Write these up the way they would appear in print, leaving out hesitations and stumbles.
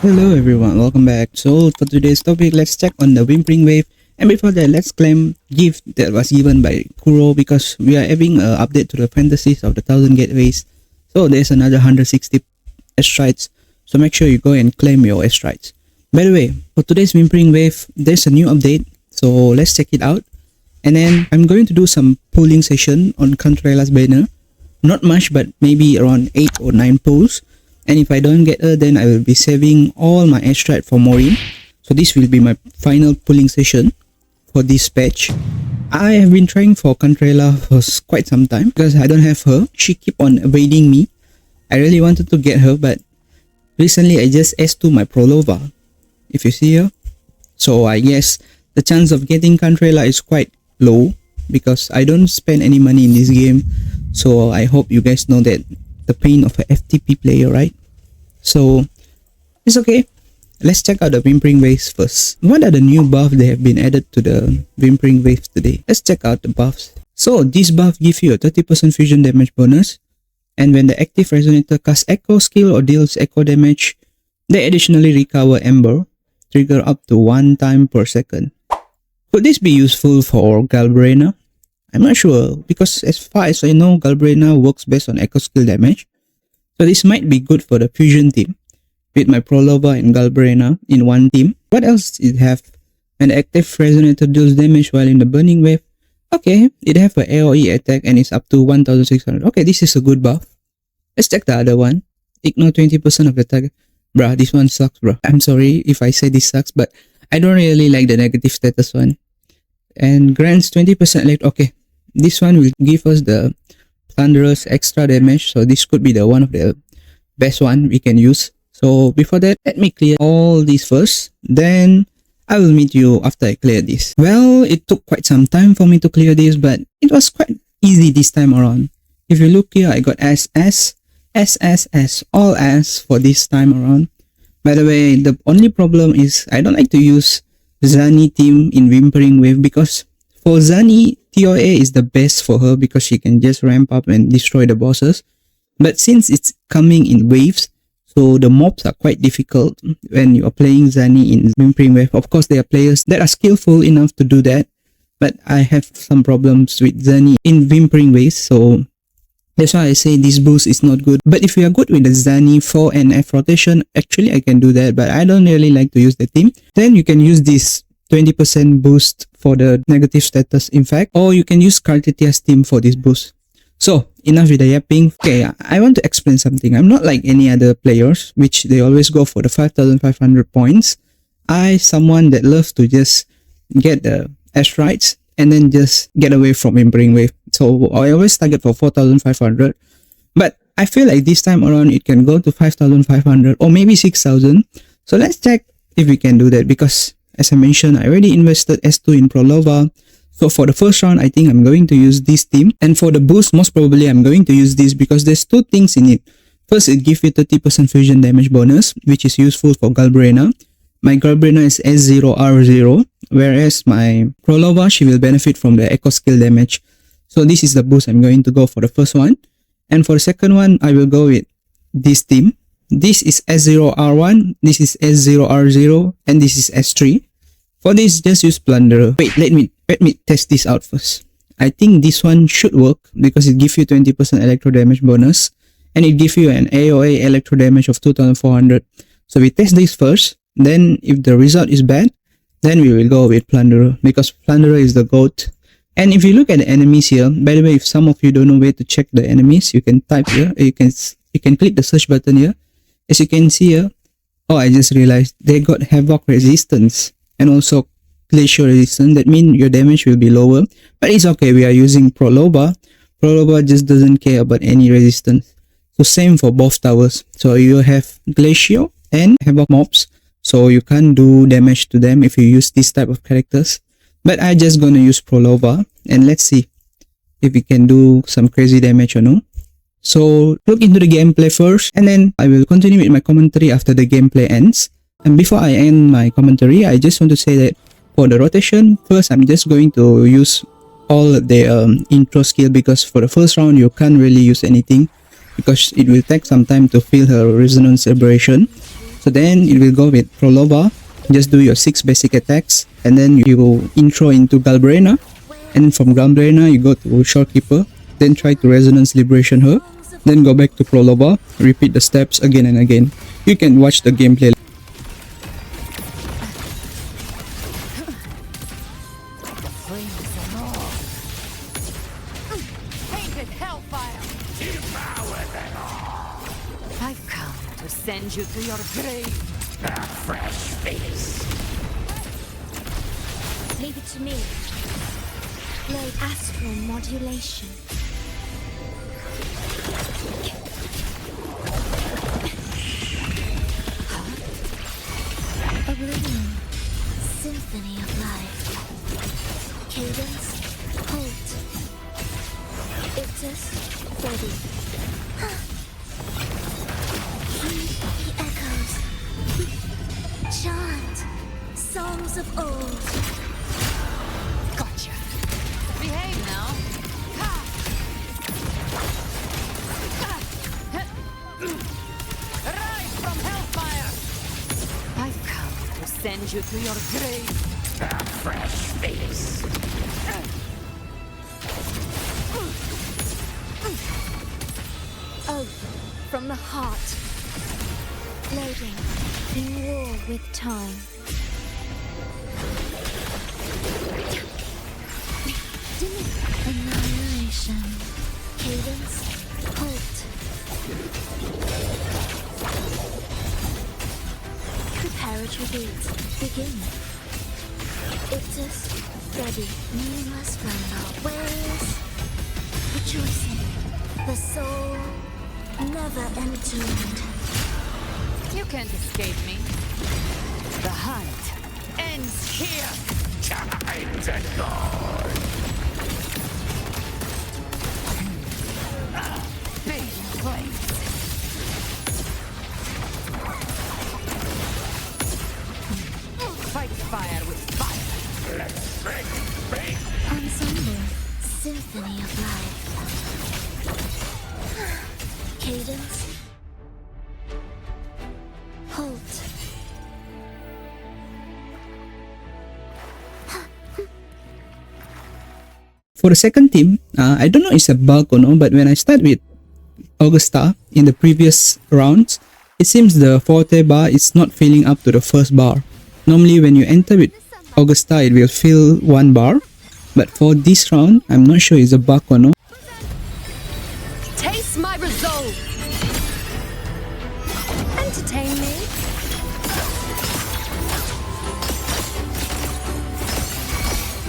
Hello everyone, welcome back. So for today's topic, let's check on the Whimpering Wave. And before that, let's claim gift that was given by Kuro because we are having an update to the fantasies of the 1000 gateways. So there's another 160 astrites. So make sure you go and claim your astrites. By the way, for today's Whimpering Wave, there's a new update. So let's check it out. And then I'm going to do some polling session on Contrela's banner. Not much, but maybe around 8 or 9 polls. And if I don't get her, then I will be saving all my astrite for Maureen. So this will be my final pulling session for this patch. I have been trying for Contrela for quite some time because I don't have her. She keep on evading me. I really wanted to get her, but recently I just S2 my Phrolova, if you see her. So I guess the chance of getting Contrela is quite low because I don't spend any money in this game. So I hope you guys know that the pain of a FTP player, right? So it's okay. Let's check out the Whimpering Waves first. What are the new buffs that have been added to the Whimpering Waves today? Let's check out the buffs. So this buff gives you a 30% fusion damage bonus, and when the active resonator casts echo skill or deals echo damage, they additionally recover ember, trigger up to 1 time per second. Could this be useful for Galbrena? I'm not sure because as far as I know, Galbrena works based on echo skill damage. So this might be good for the fusion team with my Phrolova and Galbrena in one team. What else it have? An active resonator deals damage while in the burning wave. Okay, it have a AoE attack and it's up to 1600. Okay, this is a good buff. Let's check the other one. Ignore 20% of the target. Bruh, this one sucks, bro. I'm sorry if I say this sucks, but I don't really like the negative status one. And grants 20% late. Okay, this one will give us the Thunderous extra damage, so this could be the one of the best one we can use. So before that, let me clear all these first, then I will meet you after I clear this. Well, it took quite some time for me to clear this, but it was quite easy this time around. If you look here, I got SS, SSS, all S for this time around. By the way, the only problem is I don't like to use Zani team in Whimpering Wave because for Zani, TOA is the best for her because she can just ramp up and destroy the bosses. But since it's coming in waves, so the mobs are quite difficult when you are playing Zani in Whimpering Wave. Of course, there are players that are skillful enough to do that, but I have some problems with Zani in Whimpering Waves, so that's why I say this boost is not good. But if you are good with the Zani 4 and F rotation, actually I can do that, but I don't really like to use the team. Then you can use this 20% boost for the negative status in fact, or you can use Kartitia's team for this boost. So enough with the yapping. Okay, I want to explain something. I'm not like any other players which they always go for the 5500 points. I someone that loves to just get the astrites and then just get away from Whimpering Wave. So I always target for 4500, but I feel like this time around it can go to 5500 or maybe 6000. So let's check if we can do that because as I mentioned, I already invested S2 in Phrolova. So for the first round, I think I'm going to use this team. And for the boost, most probably I'm going to use this because there's two things in it. First, it gives you 30% fusion damage bonus, which is useful for Galbrena. My Galbrena is S0R0, whereas my Phrolova, she will benefit from the echo skill damage. So this is the boost I'm going to go for the first one. And for the second one, I will go with this team. This is S0R1, this is S0R0, and this is S3. For this, just use Plunderer. Wait, let me test this out first. I think this one should work because it gives you 20% electro damage bonus, and it gives you an AoA electro damage of 2400. So we test this first, then if the result is bad, then we will go with Plunderer because Plunderer is the GOAT. And if you look at the enemies here, by the way, if some of you don't know where to check the enemies, you can type here, you can click the search button here. As you can see here, oh, I just realized they got havoc resistance and also glacial resistance. That means your damage will be lower, but it's okay. We are using Phrolova. Phrolova just doesn't care about any resistance. So same for both towers. So you have glacial and havoc mobs, so you can't do damage to them if you use this type of characters. But I just gonna use Phrolova and let's see if we can do some crazy damage or no. So look into the gameplay first and then I will continue with my commentary after the gameplay ends. And before I end my commentary, I just want to say that for the rotation, first I'm just going to use all the intro skill because for the first round you can't really use anything because it will take some time to feel her resonance aberration. So then it will go with Phrolova. Just do your 6 basic attacks, and then you will intro into Galbrena, and from Galbrena you go to Shorekeeper, then try to Resonance Liberation her, then go back to Phrolova, repeat the steps again and again. You can watch the gameplay. I've come to send you to your grave. A fresh face. Leave it to me. Blade astral modulation. Oblivion. Symphony of life. Cadence. Halt. Ictus. Ready. The echoes. Chant. Songs of old. Gotcha. Behave now. Rise from hellfire. I've come to send you to your grave. A fresh face. Oath from the heart. Loading. In war with time. Annihilation. Cadence. Halt. Preparatory beats. Begin. Ictus. Ready. Meaningless rumble. Waves. Rejoicing. The soul never entombed. You can't escape me. The hunt ends here. Time to go. Big place. Fight fire with fire. Let's break. Ensemble. Symphony of life. Cadence. Halt. For the second team, I don't know if it's a bug or no, but when I start with Augusta in the previous rounds, it seems the forte bar is not filling up to the first bar. Normally when you enter with Augusta, it will fill 1 bar, but for this round, I'm not sure it's a bug or no. Taste my resolve. Entertain me.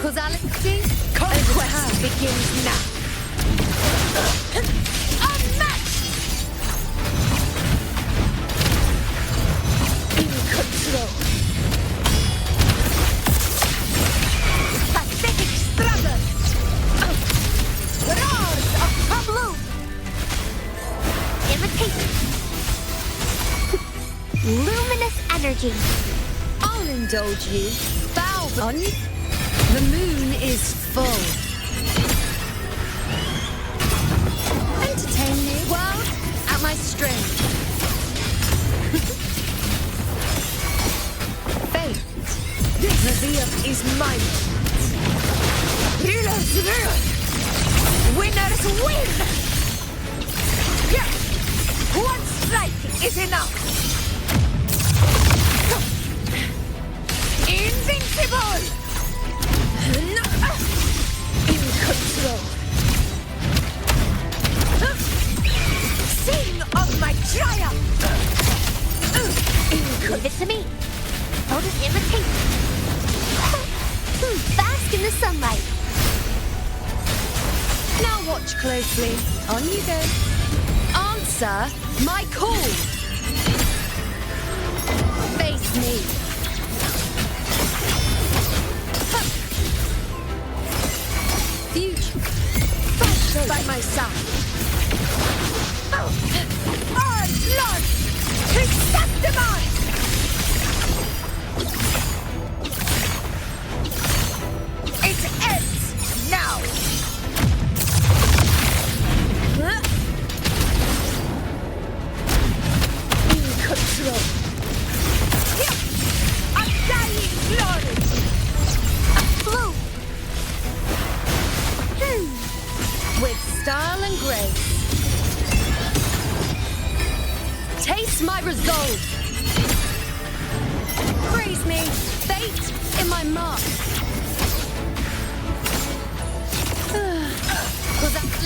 Causality. Conquest begins now. Unmatched. In control. Pathetic struggle. Roars of Pablo. Imitation. Luminous energy. I'll indulge you. Bow on. The moon is full. Entertain me, world, at my strength. Fate. Reveal is mine. Healers rule. Winners win. Yeah. One strike is enough. Invincible. In control. Sing of my triumph. Give it to me. I'll just imitate. Bask in the sunlight. Now watch closely. On you go. Answer my call. Face me. Future. Fresh by my side. Our blood is sanctified. It ends now.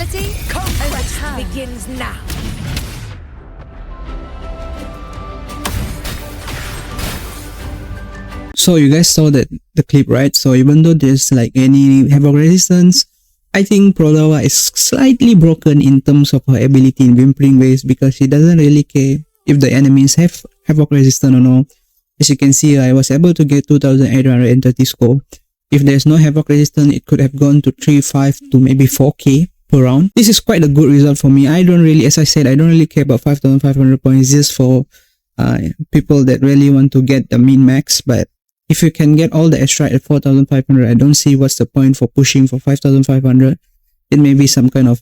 ability, conquest begins now. So you guys saw that the clip, right? So even though there's like any havoc resistance, I think Phrolova is slightly broken in terms of her ability in Whimpering Waves because she doesn't really care if the enemies have havoc resistance or no. As you can see, I was able to get 2830 score. If there's no havoc resistance, it could have gone to 3-5 to maybe 4k per round. This is quite a good result for me. I don't really, as I said, I don't really care about 5500 points just for people that really want to get the min max. But if you can get all the extra at 4500, I don't see what's the point for pushing for 5500. It may be some kind of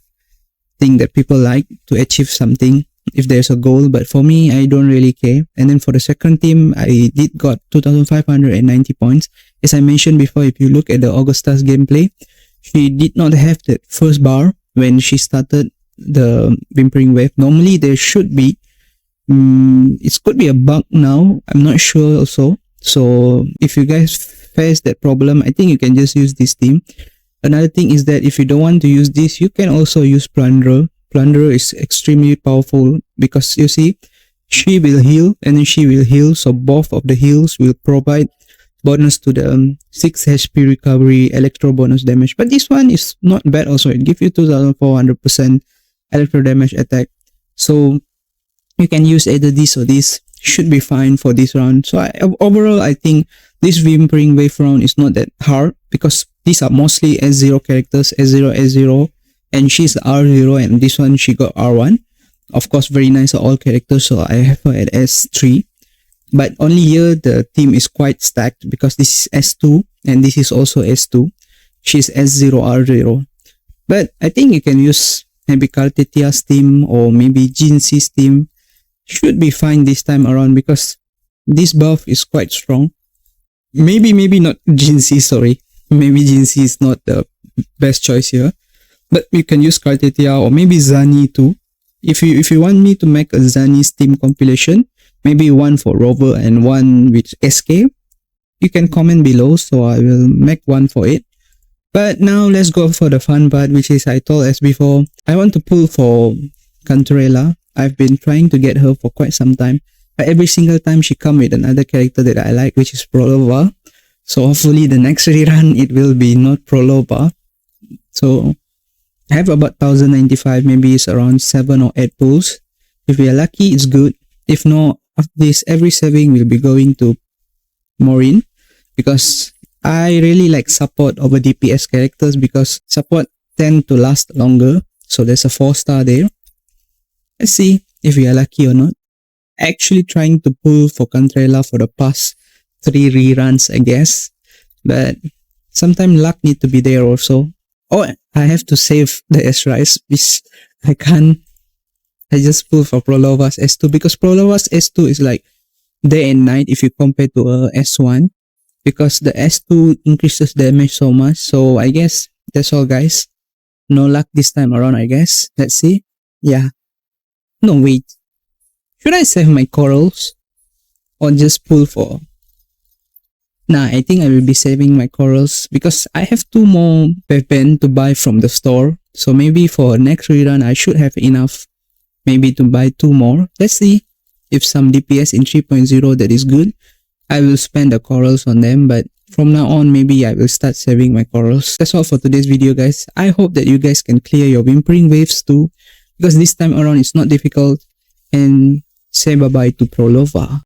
thing that people like to achieve something if there's a goal, but for me, I don't really care. And then for the second team, I did got 2590 points. As I mentioned before, if you look at the Augusta's gameplay, she did not have that first bar when she started the Whimpering Wave. Normally there should be, it could be a bug now, I'm not sure also. So if you guys face that problem, I think you can just use this team. Another thing is that if you don't want to use this, you can also use Plunderer. Plunderer is extremely powerful because you see, she will heal and then she will heal. So both of the heals will provide bonus to the 6 HP recovery, electro bonus damage. But this one is not bad also. It gives you 2400% electro damage attack. So you can use either this or this. Should be fine for this round. So overall, I think this Whimpering Wave round is not that hard because these are mostly S0 characters, S0, S0. And she's R0 and this one she got R1. Of course, very nice all characters, so I have her at S3. But only here the team is quite stacked because this is S2 and this is also S2. She's S0, R0. But I think you can use maybe Kartetia's team or maybe Jinxi's team. Should be fine this time around because this buff is quite strong. Maybe not Jinxi, sorry. Maybe Jinxi is not the best choice here. But you can use Kartetia or maybe Zani too. If you want me to make a Zani's team compilation, maybe one for Rover and one with SK, you can comment below so I will make one for it. But now let's go for the fun part, which is I told as before, I want to pull for Cantarella. I've been trying to get her for quite some time. But every single time she come with another character that I like, which is Phrolova. So hopefully the next rerun it will be not Phrolova. So I have about 1095, maybe it's around 7 or 8 pulls. If we are lucky, it's good. If not, after this, every saving will be going to Maureen because I really like support over DPS characters because support tend to last longer. So there's a 4-star there. Let's see if we are lucky or not. Actually trying to pull for Cantarella for the past 3 reruns, I guess. But sometimes luck need to be there also. Oh, I have to save the S-Rise, which I can't. I just pull for Phrolova's S2 because Phrolova's S2 is like day and night if you compare to S1 because the S2 increases damage so much. So I guess that's all, guys. No luck this time around, I guess. Let's see. Yeah. No, wait. Should I save my corals or just pull for... Nah, I think I will be saving my corals because I have 2 more weapons to buy from the store. So maybe for next rerun, I should have enough maybe to buy 2 more. Let's see if some DPS in 3.0 that is good. I will spend the corals on them, but from now on, maybe I will start saving my corals. That's all for today's video, guys. I hope that you guys can clear your Whimpering Waves too because this time around it's not difficult. And say bye-bye to Phrolova.